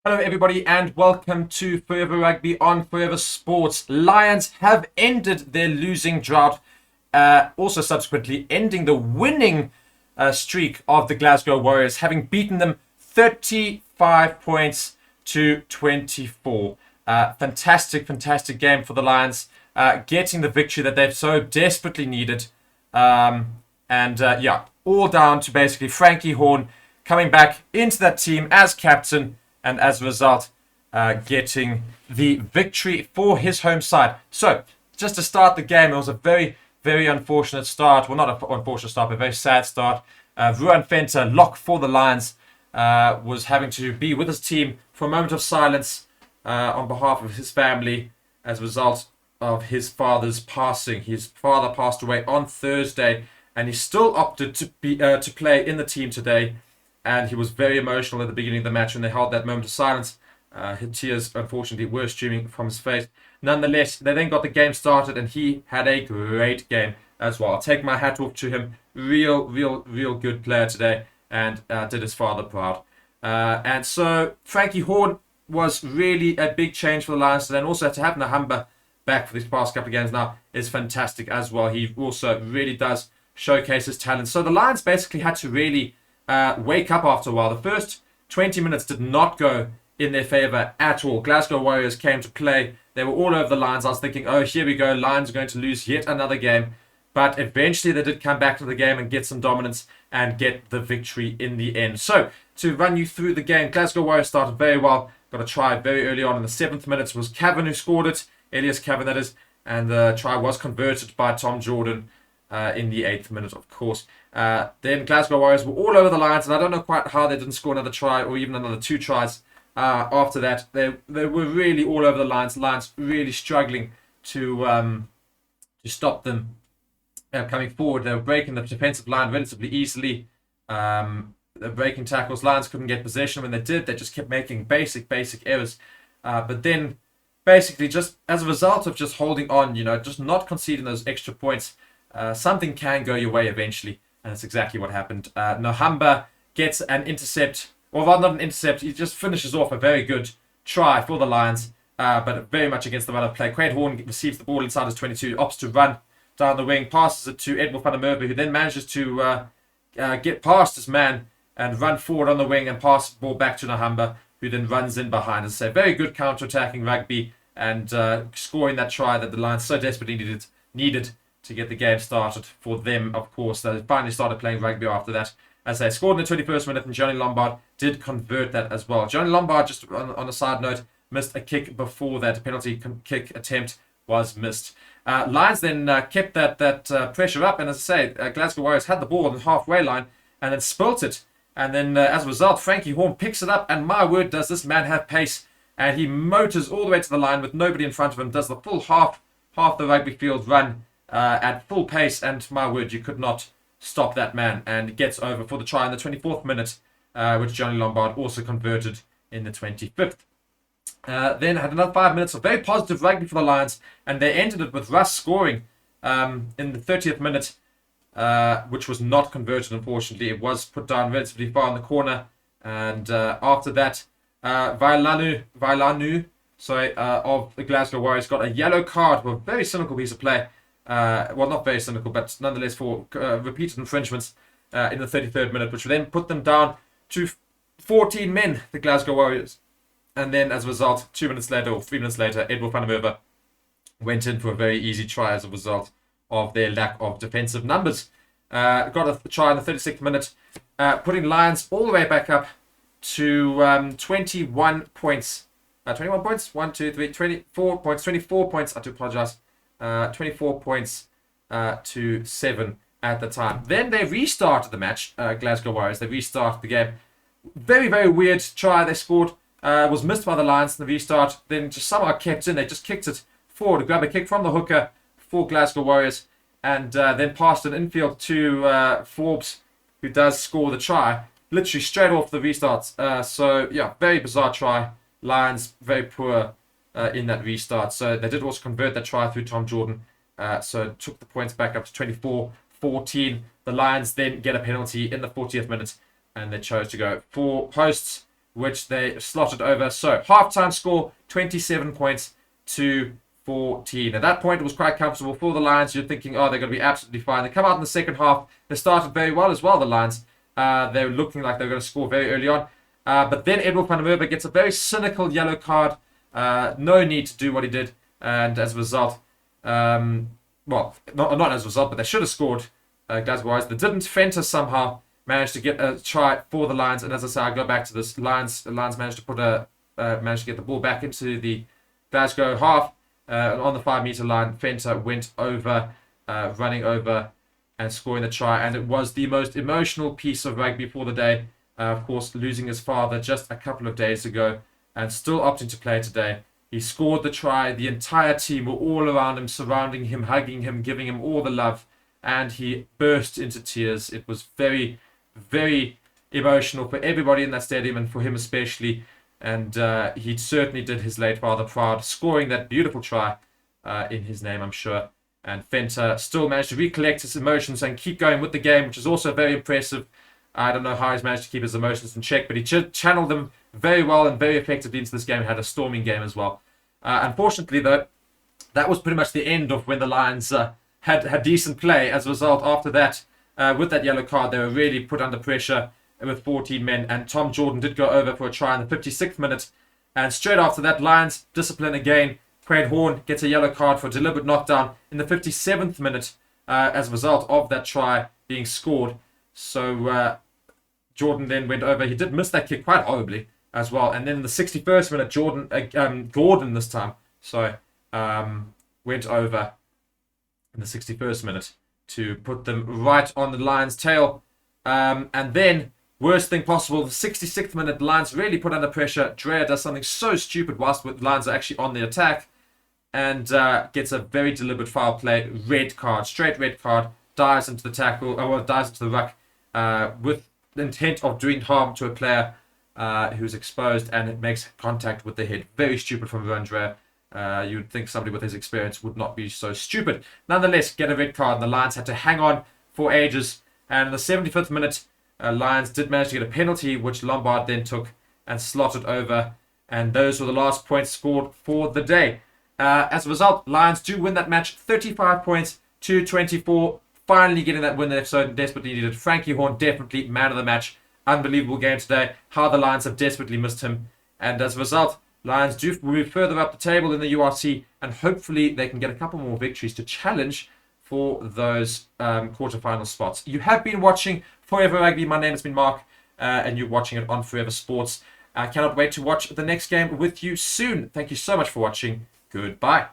Hello, everybody, and welcome to Forever Rugby on Forever Sports. Lions have ended their losing drought, also subsequently ending the winning streak of the Glasgow Warriors, having beaten them 35 points to 24. Fantastic game for the Lions, getting the victory that they've so desperately needed. All down to basically Frankie Horn coming back into that team as captain, and as a result, getting the victory for his home side. So, just to start the game, it was a very unfortunate start. Well, not an unfortunate start, but a very sad start. Ruan Fenter, lock for the Lions, was having to be with his team for a moment of silence on behalf of his family as a result of his father's passing. His father passed away on Thursday, and he still opted to play in the team today. And he was very emotional at the beginning of the match when they held that moment of silence. His tears, unfortunately, were streaming from his face. Nonetheless, they then got the game started, and he had a great game as well. I'll take my hat off to him. Real good player today, and did his father proud. And so Frankie Horn was really a big change for the Lions today, and also to have Nahamba back for these past couple of games now is fantastic as well. He also really does showcase his talent. So the Lions basically had to really wake up after a while. The first 20 minutes did not go in their favour at all. Glasgow Warriors came to play. They were all over the Lions. I was thinking, oh, here we go. Lions are going to lose yet another game. But eventually they did come back to the game and get some dominance and get the victory in the end. So, to run you through the game, Glasgow Warriors started very well. Got a try very early on in the 7th minute. It was Cavan who scored it. Elias Cavan, that is. And the try was converted by Tom Jordan in the 8th minute, of course. Then Glasgow Warriors were all over the Lions, and I don't know quite how they didn't score another try or even another 2 tries after that. They were really all over the Lions. Lions really struggling to stop them coming forward. They were breaking the defensive line relatively easily. They're breaking tackles. Lions couldn't get possession. When they did, they just kept making basic errors. But then, basically, just as a result of just holding on, just not conceding those extra points, something can go your way eventually, and that's exactly what happened. Nahamba gets an intercept, or rather not an intercept, he just finishes off a very good try for the Lions, but very much against the run of play. Quade Horn receives the ball inside his 22, opts to run down the wing, passes it to Edward van der Merwe, who then manages to get past his man and run forward on the wing and pass the ball back to Nahamba, who then runs in behind. As I say, very good counter-attacking rugby, and scoring that try that the Lions so desperately needed to get the game started for them, of course. They finally started playing rugby after that. As they scored in the 21st minute, and Johnny Lombard did convert that as well. Johnny Lombard, just on a side note, missed a kick before that. A penalty kick attempt was missed. Lions then kept that pressure up, and as I say, Glasgow Warriors had the ball on the halfway line and then spilt it. And then as a result, Frankie Horn picks it up, and my word, does this man have pace. And he motors all the way to the line with nobody in front of him, does the full half the rugby field run at full pace, and my word, you could not stop that man, and gets over for the try in the 24th minute, which Johnny Lombard also converted in the 25th. Then had another 5 minutes of very positive rugby for the Lions, and they ended it with Russ scoring in the 30th minute, which was not converted, unfortunately. It was put down relatively far in the corner, and after that, Vailanu of the Glasgow Warriors got a yellow card for a very cynical piece of play. Well, not very cynical, but nonetheless for repeated infringements in the 33rd minute, which then put them down to 14 men, the Glasgow Warriors. And then, as a result, 2 minutes later, or 3 minutes later, Edward van der Merwe went in for a very easy try as a result of their lack of defensive numbers. Got a try in the 36th minute, putting Lions all the way back up to 21 points. 21 points? 1, 2, 3, 24 points. 24 points, I do apologize. 24 points to 7 at the time. Then they restarted the match, Glasgow Warriors. They restarted the game. Very weird try they scored. Was missed by the Lions in the restart. Then just somehow kept in. They just kicked it forward. Grab a kick from the hooker for Glasgow Warriors. And then passed an infield to Forbes, who does score the try. Literally straight off the restarts. So, yeah, very bizarre try. Lions, very poor in that restart. So they did also convert that try through Tom Jordan. So took the points back up to 24-14. The Lions then get a penalty in the 40th minute, and they chose to go 4 posts. which they slotted over. So halftime score 27 points to 14. At that point, it was quite comfortable for the Lions. You're thinking, oh, they're going to be absolutely fine. They come out in the second half. They started very well as well, the Lions. They were looking like they were going to score very early on. But then Edward van der Merwe gets a very cynical yellow card. No need to do what he did. And as a result, well, not as a result, but they should have scored, Glasgow-wise. They didn't. Fenter somehow managed to get a try for the Lions. And as I say, I go back to this. The Lions managed to managed to get the ball back into the Glasgow half. On the 5-meter line, Fenter went over, running over and scoring the try. And it was the most emotional piece of rugby for the day. Of course, losing his father just a couple of days ago and still opting to play today. He scored the try. The entire team were all around him, surrounding him, hugging him, giving him all the love. And he burst into tears. It was very, very emotional for everybody in that stadium and for him especially. And he certainly did his late father proud, scoring that beautiful try in his name, I'm sure. And Fenter still managed to recollect his emotions and keep going with the game, which is also very impressive. I don't know how he's managed to keep his emotions in check, but he channeled them very well and very effectively into this game. He had a storming game as well. Unfortunately, though, that was pretty much the end of when the Lions had decent play. As a result, after that, with that yellow card, they were really put under pressure with 14 men, and Tom Jordan did go over for a try in the 56th minute. And straight after that, Lions discipline again. Craig Horn gets a yellow card for a deliberate knockdown in the 57th minute as a result of that try being scored. So Jordan then went over. He did miss that kick quite horribly as well. And then in the 61st minute, Gordon this time, went over in the 61st minute to put them right on the Lions' tail. And then, worst thing possible, the 66th minute, Lions really put under pressure. Dreyer does something so stupid whilst the Lions are actually on the attack and gets a very deliberate foul play, red card, straight red card, dives into the tackle, dives into the ruck with the intent of doing harm to a player who's exposed, and it makes contact with the head. Very stupid from Rowan Dreyer. You'd think somebody with his experience would not be so stupid. Nonetheless, get a red card, and the Lions had to hang on for ages. And in the 75th minute, Lions did manage to get a penalty, which Lombard then took and slotted over. And those were the last points scored for the day. As a result, Lions do win that match, 35 points to 24. Finally getting that win they've so desperately needed. Frankie Horn, definitely man of the match. Unbelievable game today. How the Lions have desperately missed him. And as a result, Lions do move further up the table in the URC. And hopefully they can get a couple more victories to challenge for those quarterfinal spots. You have been watching Forever Rugby. My name has been Mark, and you're watching it on Forever Sports. I cannot wait to watch the next game with you soon. Thank you so much for watching. Goodbye.